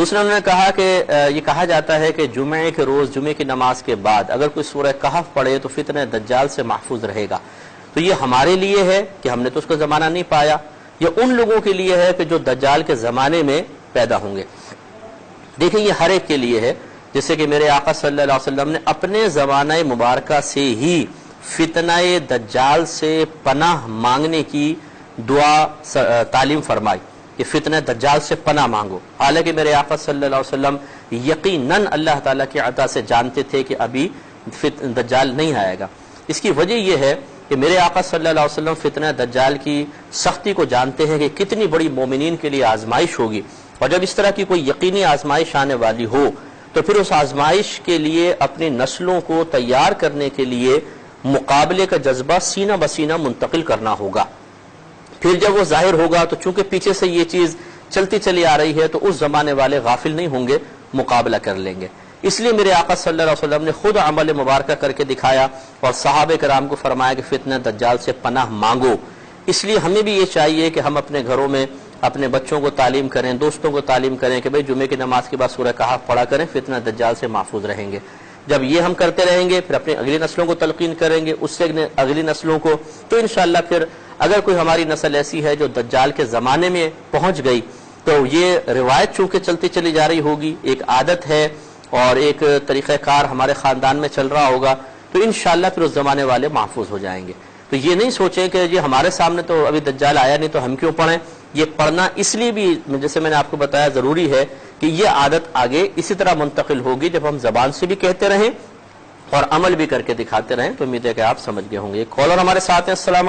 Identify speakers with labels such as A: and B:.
A: دوسرا انہوں نے کہا کہ یہ کہا جاتا ہے کہ جمعے کے روز جمعے کی نماز کے بعد اگر کوئی سورہ کہف پڑھے تو فتنہ دجال سے محفوظ رہے گا. تو یہ ہمارے لیے ہے کہ ہم نے تو اس کا زمانہ نہیں پایا، یہ ان لوگوں کے لیے ہے کہ جو دجال کے زمانے میں پیدا ہوں گے. دیکھیں یہ ہر ایک کے لیے ہے، جیسے کہ میرے آقا صلی اللہ علیہ وسلم نے اپنے زمانہ مبارکہ سے ہی فتنہ دجال سے پناہ مانگنے کی دعا تعلیم فرمائی کہ فتنہ دجال سے پناہ مانگو. حالانکہ میرے آقا صلی اللہ علیہ وسلم یقیناً اللہ تعالیٰ کی عطا سے جانتے تھے کہ ابھی دجال نہیں آئے گا. اس کی وجہ یہ ہے کہ میرے آقا صلی اللہ علیہ وسلم فتنہ دجال کی سختی کو جانتے ہیں کہ کتنی بڑی مومنین کے لیے آزمائش ہوگی، اور جب اس طرح کی کوئی یقینی آزمائش آنے والی ہو تو پھر اس آزمائش کے لیے اپنی نسلوں کو تیار کرنے کے لیے مقابلے کا جذبہ سینہ بسینہ منتقل کرنا ہوگا. پھر جب وہ ظاہر ہوگا تو چونکہ پیچھے سے یہ چیز چلتی چلی آ رہی ہے تو اس زمانے والے غافل نہیں ہوں گے، مقابلہ کر لیں گے. اس لیے میرے آقا صلی اللہ علیہ وسلم نے خود عمل مبارکہ کر کے دکھایا اور صحابہ کرام کو فرمایا کہ فتنہ دجال سے پناہ مانگو. اس لیے ہمیں بھی یہ چاہیے کہ ہم اپنے گھروں میں اپنے بچوں کو تعلیم کریں، دوستوں کو تعلیم کریں کہ بھئی جمعے کی نماز کے بعد سورہ کہف پڑھا کریں، فتنہ دجال سے محفوظ رہیں گے. جب یہ ہم کرتے رہیں گے پھر اپنی اگلی نسلوں کو تلقین کریں گے، اس سے اگلی نسلوں کو، تو انشاءاللہ پھر اگر کوئی ہماری نسل ایسی ہے جو دجال کے زمانے میں پہنچ گئی تو یہ روایت چونکہ چلتی چلی جا رہی ہوگی، ایک عادت ہے اور ایک طریقہ کار ہمارے خاندان میں چل رہا ہوگا، تو انشاءاللہ پھر اس زمانے والے محفوظ ہو جائیں گے. تو یہ نہیں سوچیں کہ یہ ہمارے سامنے تو ابھی دجال آیا نہیں تو ہم کیوں پڑھیں. یہ پڑھنا اس لیے بھی جیسے میں نے آپ کو بتایا ضروری ہے کہ یہ عادت آگے اسی طرح منتقل ہوگی جب ہم زبان سے بھی کہتے رہیں اور عمل بھی کر کے دکھاتے رہیں. تو امید ہے کہ آپ سمجھ گئے ہوں گے. ایک کالر ہمارے ساتھ ہیں. السلام